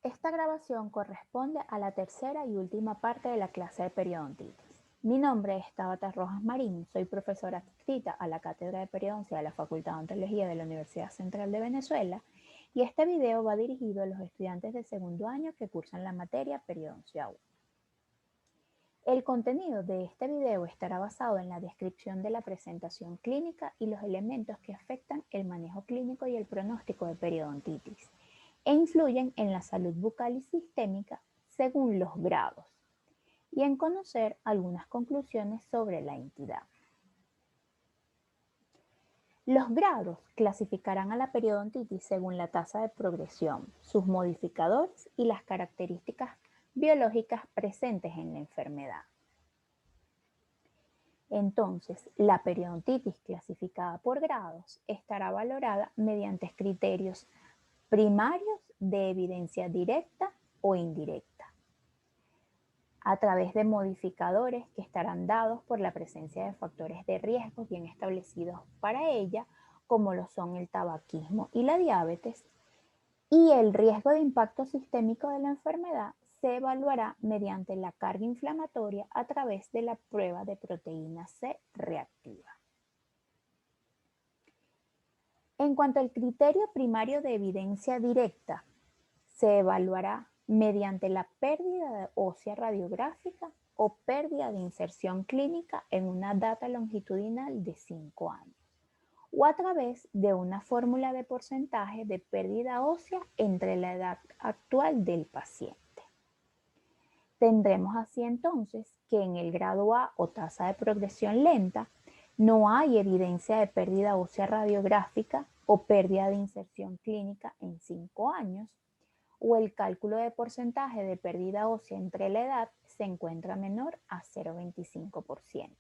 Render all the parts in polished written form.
Esta grabación corresponde a la tercera y última parte de la clase de periodontitis. Mi nombre es Tabata Rojas Marín, soy profesora adscrita a la Cátedra de Periodoncia de la Facultad de Odontología de la Universidad Central de Venezuela y este video va dirigido a los estudiantes de segundo año que cursan la materia Periodoncia 1. El contenido de este video estará basado en la descripción de la presentación clínica y los elementos que afectan el manejo clínico y el pronóstico de periodontitis e influyen en la salud bucal y sistémica según los grados, y en conocer algunas conclusiones sobre la entidad. Los grados clasificarán a la periodontitis según la tasa de progresión, sus modificadores y las características biológicas presentes en la enfermedad. Entonces, la periodontitis clasificada por grados estará valorada mediante criterios primarios de evidencia directa o indirecta, a través de modificadores que estarán dados por la presencia de factores de riesgo bien establecidos para ella, como lo son el tabaquismo y la diabetes, y el riesgo de impacto sistémico de la enfermedad se evaluará mediante la carga inflamatoria a través de la prueba de proteína C reactiva. En cuanto al criterio primario de evidencia directa, se evaluará mediante la pérdida ósea radiográfica o pérdida de inserción clínica en una data longitudinal de 5 años, o a través de una fórmula de porcentaje de pérdida ósea entre la edad actual del paciente. Tendremos así entonces que en el grado A o tasa de progresión lenta no hay evidencia de pérdida ósea radiográfica o pérdida de inserción clínica en 5 años, o el cálculo de porcentaje de pérdida ósea entre la edad se encuentra menor a 0,25%.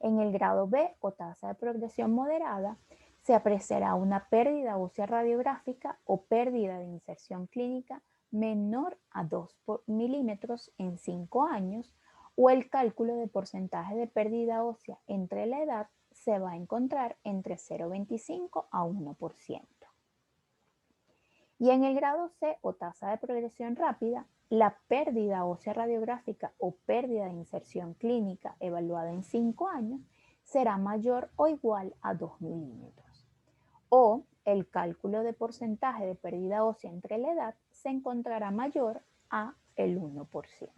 En el grado B o tasa de progresión moderada se apreciará una pérdida ósea radiográfica o pérdida de inserción clínica menor a 2 milímetros en 5 años, o el cálculo de porcentaje de pérdida ósea entre la edad se va a encontrar entre 0,25 a 1%. Y en el grado C o tasa de progresión rápida, la pérdida ósea radiográfica o pérdida de inserción clínica evaluada en 5 años será mayor o igual a 2 milímetros. O el cálculo de porcentaje de pérdida ósea entre la edad se encontrará mayor a el 1%.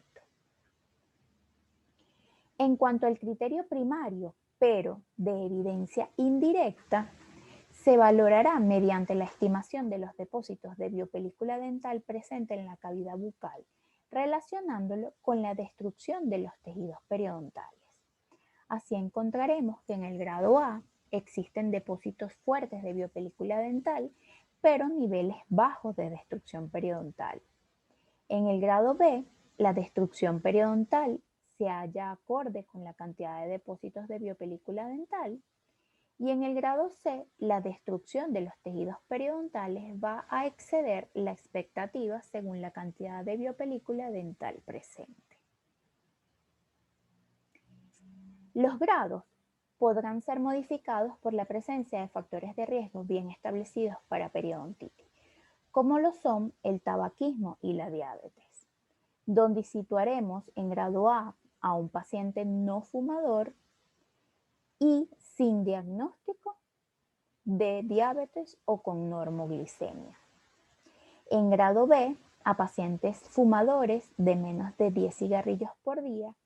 En cuanto al criterio primario, pero de evidencia indirecta, se valorará mediante la estimación de los depósitos de biopelícula dental presente en la cavidad bucal, relacionándolo con la destrucción de los tejidos periodontales. Así encontraremos que en el grado A existen depósitos fuertes de biopelícula dental, pero niveles bajos de destrucción periodontal. En el grado B, la destrucción periodontal se halla acorde con la cantidad de depósitos de biopelícula dental, y en el grado C, la destrucción de los tejidos periodontales va a exceder la expectativa según la cantidad de biopelícula dental presente. Los grados podrán ser modificados por la presencia de factores de riesgo bien establecidos para periodontitis, como lo son el tabaquismo y la diabetes, donde situaremos en grado A un paciente no fumador y sin diagnóstico de diabetes o con normoglicemia. En grado B, a pacientes fumadores de menos de 10 cigarrillos por día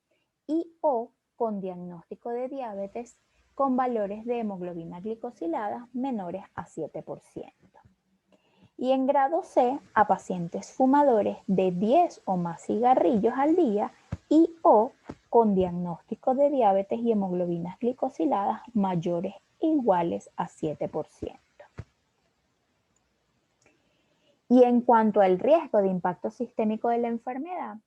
y o con diagnóstico de diabetes con valores de hemoglobina glicosilada menores a 7%. Y en grado C, a pacientes fumadores de 10 o más cigarrillos al día y o con diagnóstico de diabetes y hemoglobinas glicosiladas mayores e iguales a 7%. Y en cuanto al riesgo de impacto sistémico de la enfermedad,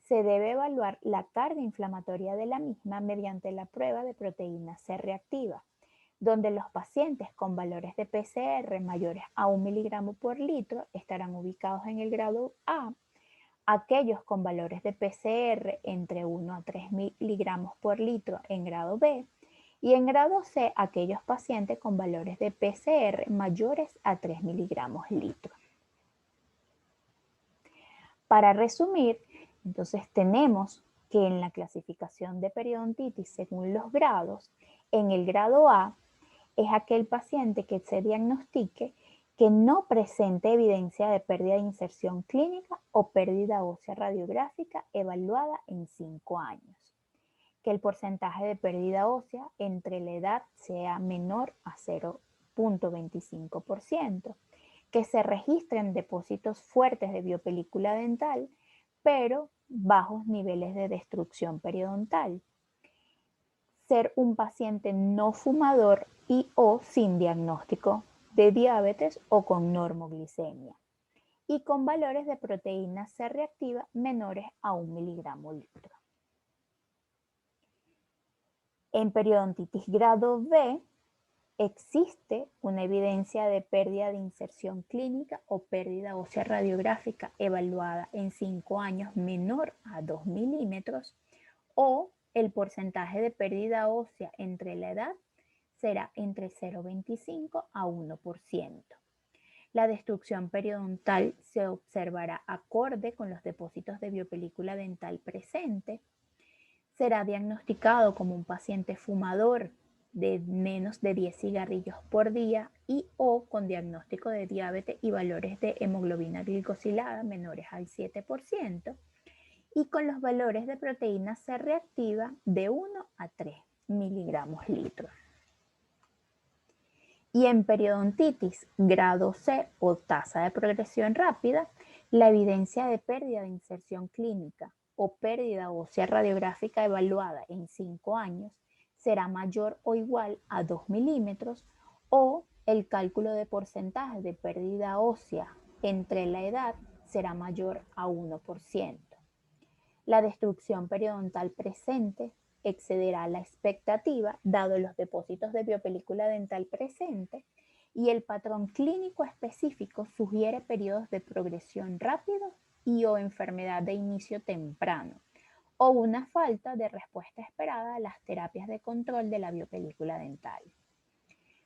se debe evaluar la carga inflamatoria de la misma mediante la prueba de proteína C reactiva, donde los pacientes con valores de PCR mayores a 1 miligramo por litro estarán ubicados en el grado A, aquellos con valores de PCR entre 1 a 3 miligramos por litro en grado B, y en grado C aquellos pacientes con valores de PCR mayores a 3 miligramos litro. Para resumir, entonces tenemos que en la clasificación de periodontitis según los grados, en el grado A es aquel paciente que se diagnostique que no presente evidencia de pérdida de inserción clínica o pérdida ósea radiográfica evaluada en 5 años, que el porcentaje de pérdida ósea entre la edad sea menor a 0,25%, que se registren depósitos fuertes de biopelícula dental, pero bajos niveles de destrucción periodontal, ser un paciente no fumador y o sin diagnóstico de diabetes o con normoglicemia y con valores de proteína C reactiva menores a 1 miligramo litro. En periodontitis grado B existe una evidencia de pérdida de inserción clínica o pérdida ósea radiográfica evaluada en 5 años menor a 2 milímetros o el porcentaje de pérdida ósea entre la edad será entre 0,25 a 1%. La destrucción periodontal se observará acorde con los depósitos de biopelícula dental presente. Será diagnosticado como un paciente fumador de menos de 10 cigarrillos por día y o con diagnóstico de diabetes y valores de hemoglobina glicosilada menores al 7% y con los valores de proteína C reactiva de 1 a 3 miligramos litro. Y en periodontitis grado C o tasa de progresión rápida, la evidencia de pérdida de inserción clínica o pérdida ósea radiográfica evaluada en 5 años será mayor o igual a 2 milímetros o el cálculo de porcentaje de pérdida ósea entre la edad será mayor a 1%. La destrucción periodontal presente excederá la expectativa dado los depósitos de biopelícula dental presente y el patrón clínico específico sugiere periodos de progresión rápidos y o enfermedad de inicio temprano o una falta de respuesta esperada a las terapias de control de la biopelícula dental.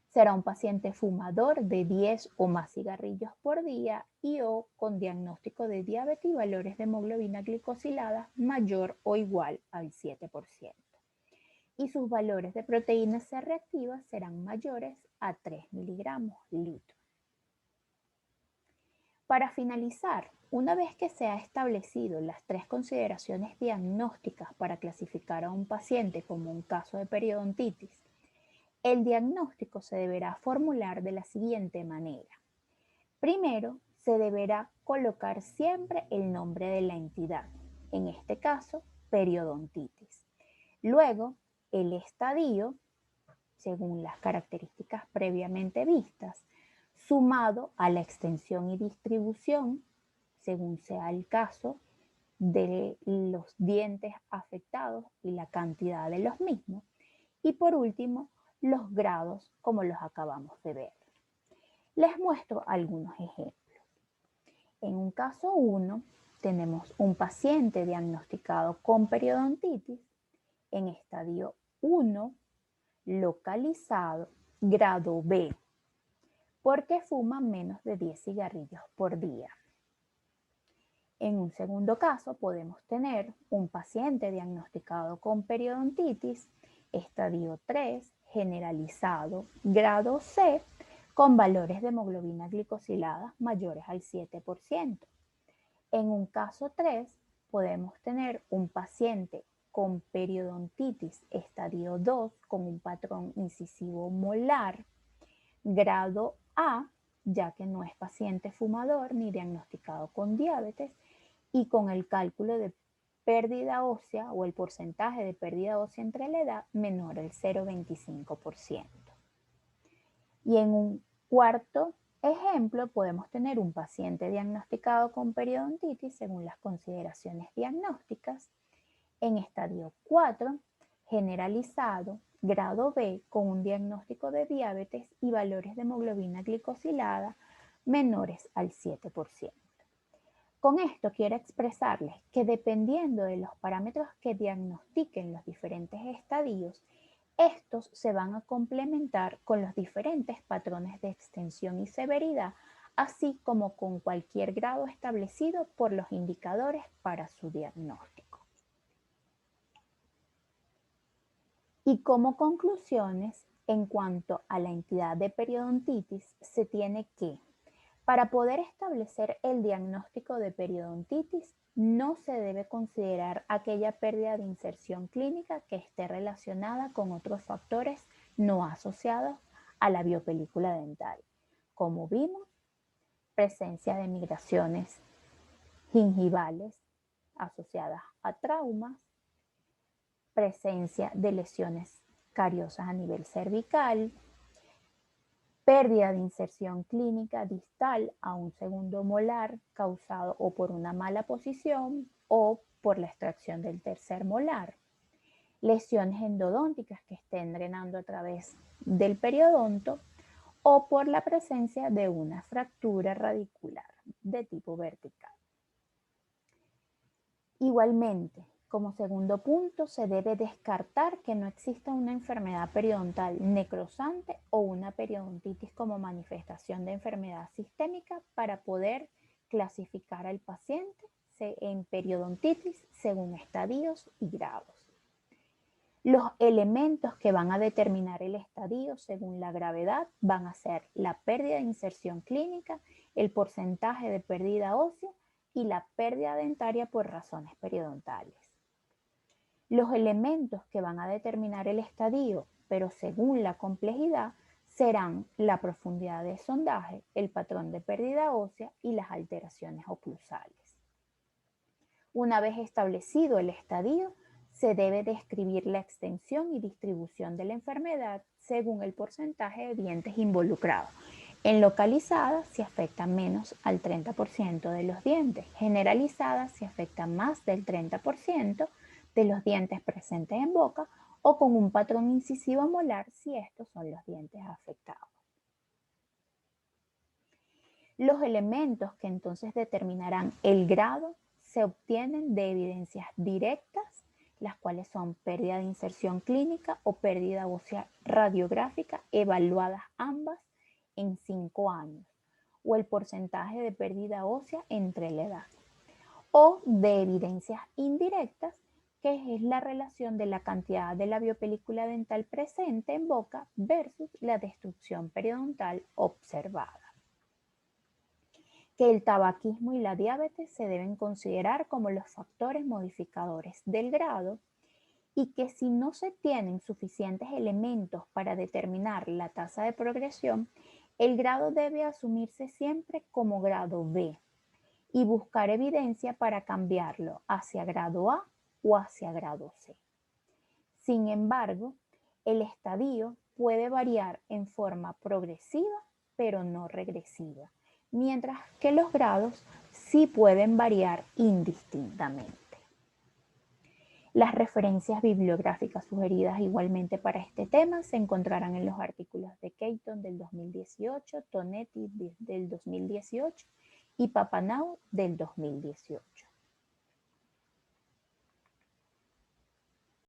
Será un paciente fumador de 10 o más cigarrillos por día y o con diagnóstico de diabetes y valores de hemoglobina glicosilada mayor o igual al 7%. Y sus valores de proteína C reactiva serán mayores a 3 miligramos litro. Para finalizar, una vez que se ha establecido las 3 consideraciones diagnósticas para clasificar a un paciente como un caso de periodontitis, el diagnóstico se deberá formular de la siguiente manera. Primero, se deberá colocar siempre el nombre de la entidad, en este caso, periodontitis. Luego, el estadio, según las características previamente vistas, sumado a la extensión y distribución, según sea el caso, de los dientes afectados y la cantidad de los mismos. Y por último, los grados como los acabamos de ver. Les muestro algunos ejemplos. En un caso 1 tenemos un paciente diagnosticado con periodontitis en estadio 1 localizado grado B porque fuma menos de 10 cigarrillos por día. En un segundo caso podemos tener un paciente diagnosticado con periodontitis estadio 3 generalizado, grado C, con valores de hemoglobina glicosilada mayores al 7%. En un caso 3, podemos tener un paciente con periodontitis estadio 2 con un patrón incisivo molar, grado A, ya que no es paciente fumador ni diagnosticado con diabetes, y con el cálculo de pérdida ósea o el porcentaje de pérdida ósea entre la edad menor al 0,25%. Y en un cuarto ejemplo podemos tener un paciente diagnosticado con periodontitis según las consideraciones diagnósticas en estadio 4, generalizado, grado B, con un diagnóstico de diabetes y valores de hemoglobina glicosilada menores al 7%. Con esto quiero expresarles que dependiendo de los parámetros que diagnostiquen los diferentes estadios, estos se van a complementar con los diferentes patrones de extensión y severidad así como con cualquier grado establecido por los indicadores para su diagnóstico. Y como conclusiones, en cuanto a la entidad de periodontitis, se tiene que, para poder establecer el diagnóstico de periodontitis, no se debe considerar aquella pérdida de inserción clínica que esté relacionada con otros factores no asociados a la biopelícula dental. Como vimos, presencia de migraciones gingivales asociadas a traumas, presencia de lesiones cariosas a nivel cervical, pérdida de inserción clínica distal a un segundo molar causado o por una mala posición o por la extracción del tercer molar, lesiones endodónticas que estén drenando a través del periodonto o por la presencia de una fractura radicular de tipo vertical. Igualmente, como segundo punto, se debe descartar que no exista una enfermedad periodontal necrosante o una periodontitis como manifestación de enfermedad sistémica para poder clasificar al paciente en periodontitis según estadios y grados. Los elementos que van a determinar el estadio según la gravedad van a ser la pérdida de inserción clínica, el porcentaje de pérdida ósea y la pérdida dentaria por razones periodontales. Los elementos que van a determinar el estadio, pero según la complejidad, serán la profundidad de sondaje, el patrón de pérdida ósea y las alteraciones oclusales. Una vez establecido el estadio, se debe describir la extensión y distribución de la enfermedad según el porcentaje de dientes involucrados. En localizada se afecta menos al 30% de los dientes. Generalizada se afecta más del 30% de los dientes presentes en boca o con un patrón incisivo molar si estos son los dientes afectados. Los elementos que entonces determinarán el grado se obtienen de evidencias directas, las cuales son pérdida de inserción clínica o pérdida ósea radiográfica, evaluadas ambas en 5 años, o el porcentaje de pérdida ósea entre la edad, o de evidencias indirectas, que es la relación de la cantidad de la biopelícula dental presente en boca versus la destrucción periodontal observada. Que el tabaquismo y la diabetes se deben considerar como los factores modificadores del grado y que si no se tienen suficientes elementos para determinar la tasa de progresión, el grado debe asumirse siempre como grado B y buscar evidencia para cambiarlo hacia grado A o hacia grado C. Sin embargo, el estadio puede variar en forma progresiva pero no regresiva, mientras que los grados sí pueden variar indistintamente. Las referencias bibliográficas sugeridas igualmente para este tema se encontrarán en los artículos de Keaton del 2018, Tonetti del 2018 y Papanao del 2018.